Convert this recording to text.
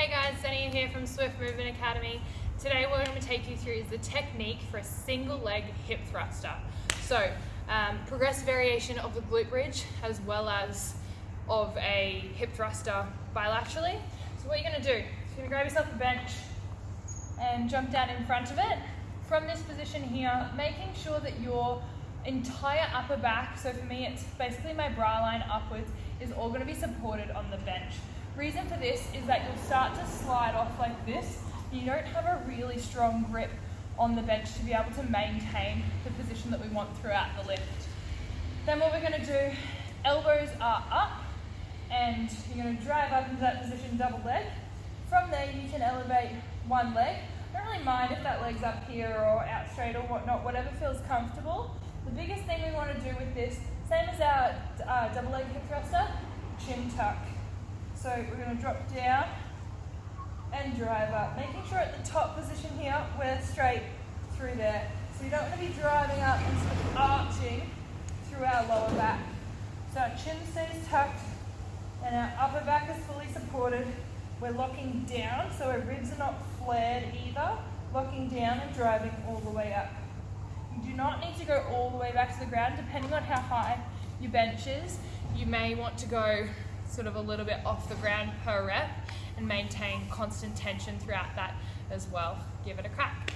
Hey guys, Zenia here from Swift Movement Academy. Today what I'm going to take you through is the technique for a single leg hip thruster. So, progressive variation of the glute bridge as well as of a hip thruster bilaterally. So what you're going to do, you're going to grab yourself a bench and jump down in front of it. From this position here, making sure that your entire upper back, so for me it's basically my bra line upwards, is all going to be supported on the bench. Reason for this is that you'll start to slide off like this. You don't have a really strong grip on the bench to be able to maintain the position that we want throughout the lift. Then what we're going to do, elbows are up and you're going to drive up into that position double leg. From there you can elevate one leg. I don't really mind if that leg's up here or out straight or whatnot, whatever feels comfortable. The biggest thing we want to do with this, same as our double leg hip thruster, chin tuck. So we're going to drop down and drive up, making sure at the top position here we're straight through there. So you don't want to be driving up and sort of arching through our lower back. So our chin stays tucked and our upper back is fully supported. We're locking down so our ribs are not flared either, locking down and driving all the way up. You do not need to go all the way back to the ground. Depending on how high your bench is, you may want to go sort of a little bit off the ground per rep and maintain constant tension throughout that as well. Give it a crack.